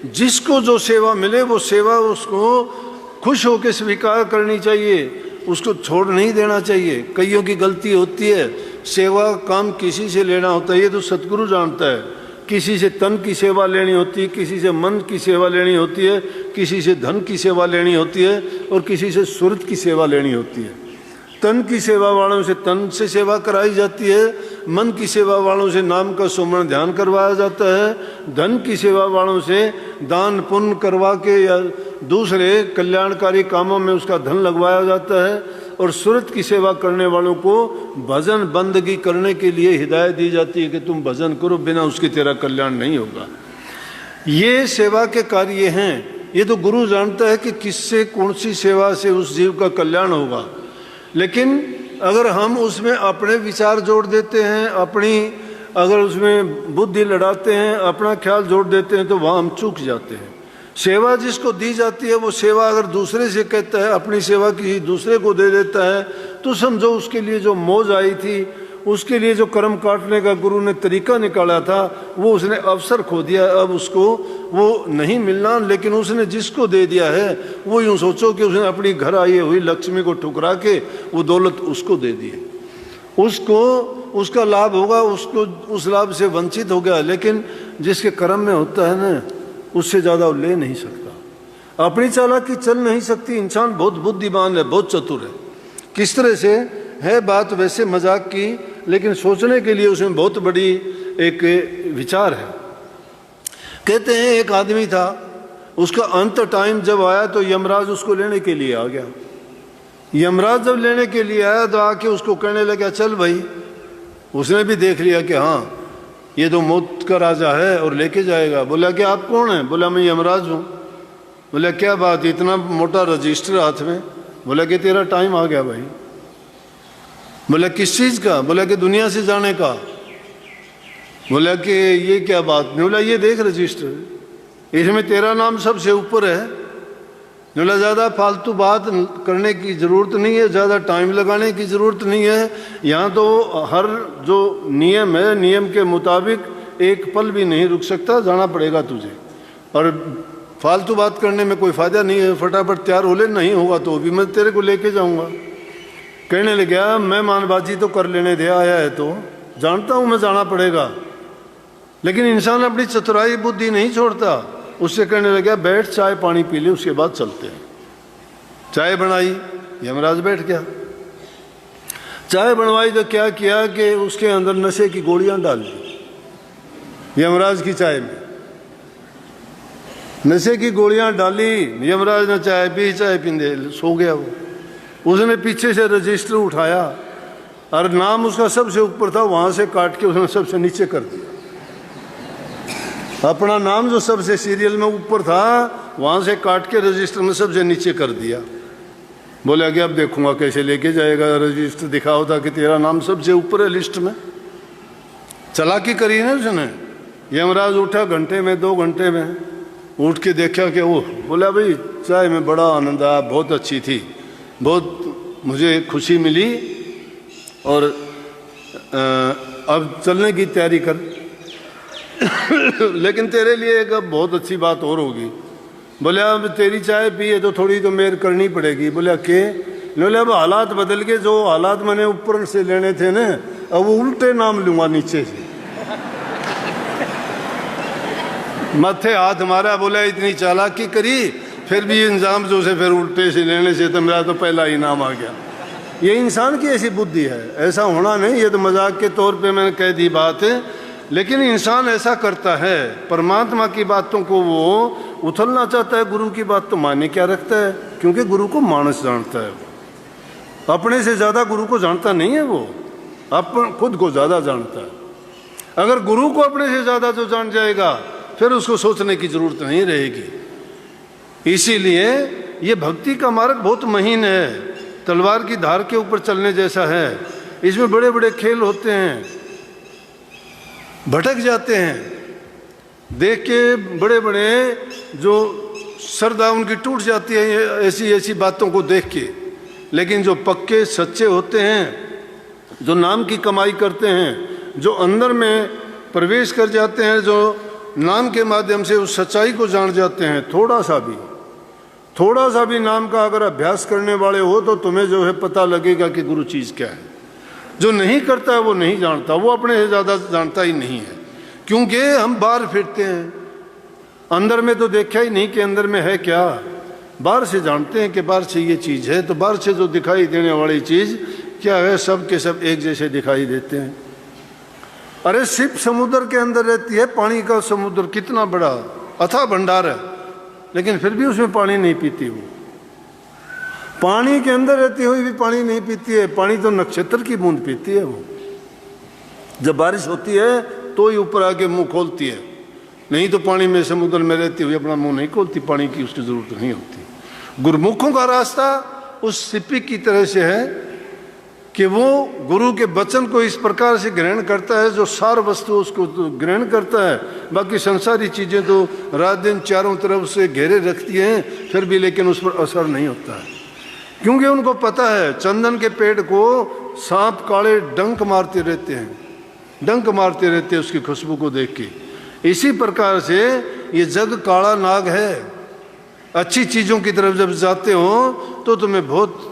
जिसको जो सेवा मिले वो सेवा उसको खुश होकर स्वीकार करनी चाहिए, उसको छोड़ नहीं देना चाहिए। कईयों की गलती होती है, सेवा काम किसी से लेना होता है, ये तो सतगुरु जानता है। किसी से तन की सेवा लेनी होती है, किसी से मन की सेवा लेनी होती है, किसी से धन की सेवा लेनी होती है, और किसी से सुरत की सेवा लेनी होती है। तन की सेवा वालों से तन से सेवा कराई जाती है, मन की सेवा वालों से नाम का सुमरण ध्यान करवाया जाता है, धन की सेवा वालों से दान पुण्य करवा के या दूसरे कल्याणकारी कामों में उसका धन लगवाया जाता है, और सुरत की सेवा करने वालों को भजन बंदगी करने के लिए हिदायत दी जाती है कि तुम भजन करो, बिना उसके तेरा कल्याण नहीं होगा। ये सेवा के कार्य हैं। ये तो गुरु जानता है कि किससे कौन सी सेवा से उस जीव का कल्याण होगा। लेकिन अगर हम उसमें अपने विचार जोड़ देते हैं, अपनी अगर उसमें बुद्धि लड़ाते हैं, अपना ख्याल जोड़ देते हैं, तो वहाँ हम चूक जाते हैं। सेवा जिसको दी जाती है वो सेवा अगर दूसरे से कहता है, अपनी सेवा किसी दूसरे को दे देता है, तो समझो उसके लिए जो मौज आई थी, उसके लिए जो कर्म काटने का गुरु ने तरीका निकाला था, वो उसने अवसर खो दिया। अब उसको वो नहीं मिलना, लेकिन उसने जिसको दे दिया है वो यूँ सोचो कि उसने अपनी घर आई हुई लक्ष्मी को ठुकरा के वो दौलत उसको दे दी, उसको उसका लाभ होगा, उसको उस लाभ से वंचित हो गया। लेकिन जिसके कर्म में होता है ना, उससे ज़्यादा वो ले नहीं सकता। अपनी चालाकी चल नहीं सकती। इंसान बहुत बुद्धिमान है, बहुत चतुर है। किस तरह से है बात वैसे मजाक की, लेकिन सोचने के लिए उसमें बहुत बड़ी एक विचार है। कहते हैं एक आदमी था, उसका अंत टाइम जब आया तो यमराज उसको लेने के लिए आ गया। यमराज जब लेने के लिए आया तो आके उसको कहने लगा, चल भाई। उसने भी देख लिया कि हाँ ये तो मौत का राजा है और लेके जाएगा। बोला कि आप कौन हैं? बोला मैं यमराज हूँ। बोला क्या बात, इतना मोटा रजिस्टर हाथ में? बोला कि तेरा टाइम आ गया भाई। बोला किस चीज़ का? बोला कि दुनिया से जाने का। बोला कि ये क्या बात नहीं। बोला ये देख रजिस्टर, इसमें तेरा नाम सबसे ऊपर है। बोला ज़्यादा फालतू बात करने की ज़रूरत नहीं है, ज़्यादा टाइम लगाने की ज़रूरत नहीं है। यहाँ तो हर जो नियम है, नियम के मुताबिक एक पल भी नहीं रुक सकता, जाना पड़ेगा तुझे। और फालतू बात करने में कोई फ़ायदा नहीं है, फटाफट तैयार हो ले, नहीं होगा तो भी मैं तेरे को लेके जाऊँगा। कहने लगा मैं मानबाजी तो कर लेने दे, आया है तो जानता हूँ मैं जाना पड़ेगा, लेकिन इंसान अपनी चतुराई बुद्धि नहीं छोड़ता। उससे कहने लगा बैठ चाय पानी पी ले, उसके बाद चलते हैं। चाय बनाई, यमराज बैठ गया। चाय बनवाई तो क्या किया कि उसके अंदर नशे की गोलियां डाल दी यमराज की चाय में। नशे की गोलियां डाली, यमराज ने चाय पी, चाय पींदे सो गया वो। उसने पीछे से रजिस्टर उठाया और नाम उसका सबसे ऊपर था, वहां से काट के उसने सबसे नीचे कर दिया। अपना नाम जो सबसे सीरियल में ऊपर था, वहां से काट के रजिस्टर में सबसे नीचे कर दिया। बोले कि अब देखूंगा कैसे लेके जाएगा, रजिस्टर दिखाओ था कि तेरा नाम सबसे ऊपर है लिस्ट में। चालाकी करी ना उसने। यमराज उठा, घंटे में 2 घंटे में उठ के देखा कि ओह, बोला भाई चाय में बड़ा आनंद आया, बहुत अच्छी थी, बहुत मुझे खुशी मिली, और अब चलने की तैयारी कर। लेकिन तेरे लिए एक अब बहुत अच्छी बात और होगी। बोले अब तेरी चाय पी है तो थोड़ी तो मेहर करनी पड़ेगी। बोले के? बोले अब हालात बदल गए, जो हालात मैंने ऊपर से लेने थे ना, अब वो उल्टे नाम लूंगा नीचे से। मत्थे हाथ मारा, बोला इतनी चालाकी करी, फिर भी इंजाम जो से फिर उल्टे से लेने से तो मेरा तो पहला ही नाम आ गया। ये इंसान की ऐसी बुद्धि है, ऐसा होना नहीं। ये तो मजाक के तौर पे मैंने कह दी बात है, लेकिन इंसान ऐसा करता है। परमात्मा की बातों को वो उछलना चाहता है, गुरु की बात तो माने क्या रखता है, क्योंकि गुरु को मानस जानता है। वो अपने से ज़्यादा गुरु को जानता नहीं है, वो अपन खुद को ज़्यादा जानता है। अगर गुरु को अपने से ज़्यादा जो जान जाएगा, फिर उसको सोचने की ज़रूरत नहीं रहेगी। इसीलिए ये भक्ति का मार्ग बहुत महीन है, तलवार की धार के ऊपर चलने जैसा है। इसमें बड़े बड़े खेल होते हैं, भटक जाते हैं। देख के बड़े बड़े जो श्रद्धा उनकी टूट जाती है ऐसी ऐसी बातों को देख के। लेकिन जो पक्के सच्चे होते हैं, जो नाम की कमाई करते हैं, जो अंदर में प्रवेश कर जाते हैं, जो नाम के माध्यम से उस सच्चाई को जान जाते हैं, थोड़ा सा भी नाम का अगर अभ्यास करने वाले हो तो तुम्हें जो है पता लगेगा कि गुरु चीज़ क्या है। जो नहीं करता है वो नहीं जानता, वो अपने से ज़्यादा जानता ही नहीं है, क्योंकि हम बाहर फिरते हैं, अंदर में तो देखा ही नहीं कि अंदर में है क्या। बाहर से जानते हैं कि बाहर से ये चीज़ है, तो बाहर से जो दिखाई देने वाली चीज़ क्या है, सब के सब एक जैसे दिखाई देते हैं। अरे सिर्फ समुद्र के अंदर रहती है, पानी का समुद्र कितना बड़ा अथाह भंडार है, लेकिन फिर भी उसमें पानी नहीं पीती। वो पानी के अंदर रहती हुई भी पानी नहीं पीती है। पानी तो नक्षत्र की बूंद पीती है। वो जब बारिश होती है तो ही ऊपर आके मुंह खोलती है, नहीं तो पानी में समुद्र में रहती हुई अपना मुंह नहीं खोलती, पानी की उसकी जरूरत नहीं होती। गुरुमुखों का रास्ता उस सिप्पी की तरह से है कि वो गुरु के वचन को इस प्रकार से ग्रहण करता है, जो सार वस्तु उसको तो ग्रहण करता है, बाकी संसारी चीज़ें तो रात दिन चारों तरफ से घेरे रखती हैं, फिर भी लेकिन उस पर असर नहीं होता है, क्योंकि उनको पता है चंदन के पेड़ को सांप काले डंक मारते रहते हैं उसकी खुशबू को देख के। इसी प्रकार से ये जग काला नाग है। अच्छी चीज़ों की तरफ जब जाते हो तो तुम्हें बहुत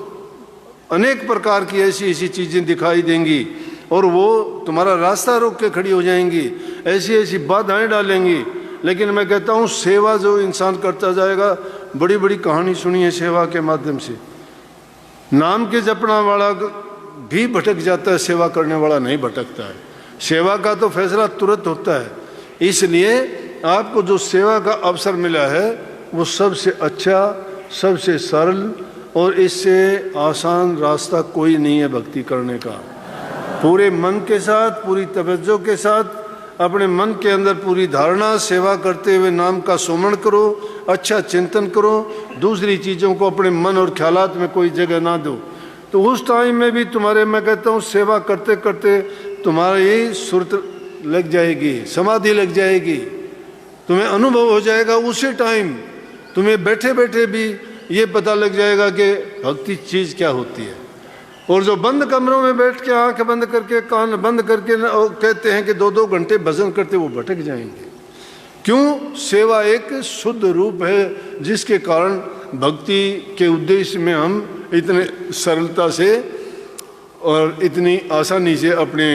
अनेक प्रकार की ऐसी ऐसी चीज़ें दिखाई देंगी, और वो तुम्हारा रास्ता रोक के खड़ी हो जाएंगी, ऐसी ऐसी बाधाएं डालेंगी। लेकिन मैं कहता हूँ सेवा जो इंसान करता जाएगा, बड़ी बड़ी कहानी सुनी है सेवा के माध्यम से। नाम के जपना वाला भी भटक जाता है, सेवा करने वाला नहीं भटकता है। सेवा का तो फैसला तुरंत होता है। इसलिए आपको जो सेवा का अवसर मिला है वो सबसे अच्छा, सबसे सरल और इससे आसान रास्ता कोई नहीं है भक्ति करने का। पूरे मन के साथ, पूरी तवज्जो के साथ, अपने मन के अंदर पूरी धारणा, सेवा करते हुए नाम का सुमरण करो, अच्छा चिंतन करो, दूसरी चीज़ों को अपने मन और ख्यालात में कोई जगह ना दो। तो उस टाइम में भी तुम्हारे, मैं कहता हूँ सेवा करते करते तुम्हारी सुरत लग जाएगी, समाधि लग जाएगी, तुम्हें अनुभव हो जाएगा। उसी टाइम तुम्हें बैठे बैठे भी ये पता लग जाएगा कि भक्ति चीज़ क्या होती है। और जो बंद कमरों में बैठ के आंख बंद करके कान बंद करके कहते हैं कि 2-2 घंटे भजन करते, वो भटक जाएंगे। क्यों? सेवा एक शुद्ध रूप है जिसके कारण भक्ति के उद्देश्य में हम इतने सरलता से और इतनी आसानी से अपने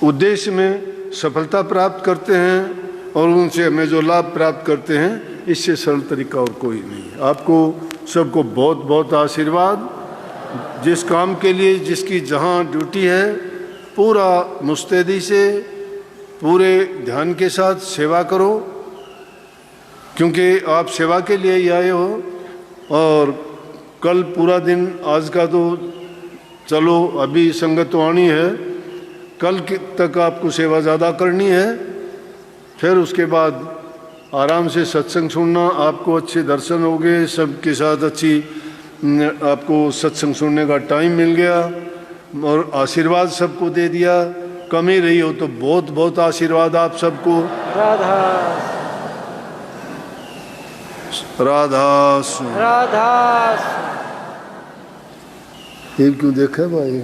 उद्देश्य में सफलता प्राप्त करते हैं और उनसे हमें जो लाभ प्राप्त करते हैं, इससे सरल तरीका और कोई नहीं है। आपको सबको बहुत बहुत आशीर्वाद। जिस काम के लिए जिसकी जहाँ ड्यूटी है, पूरा मुस्तैदी से पूरे ध्यान के साथ सेवा करो, क्योंकि आप सेवा के लिए ही आए हो। और कल पूरा दिन, आज का तो चलो अभी संगत तो आनी है, कल तक आपको सेवा ज़्यादा करनी है। फिर उसके बाद आराम से सत्संग सुनना, आपको अच्छे दर्शन हो गए, सबके साथ अच्छी आपको सत्संग सुनने का टाइम मिल गया और आशीर्वाद सबको दे दिया। कमी रही हो तो बहुत बहुत आशीर्वाद आप सबको। राधा राधा राधा। ये क्यों देखा भाई?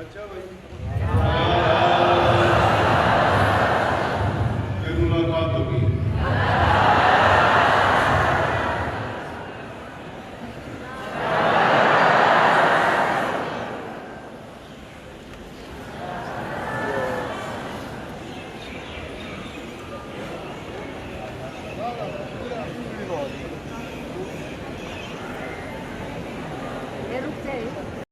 अच्छा भाई फिर मुलाकात होगी। रुक जाए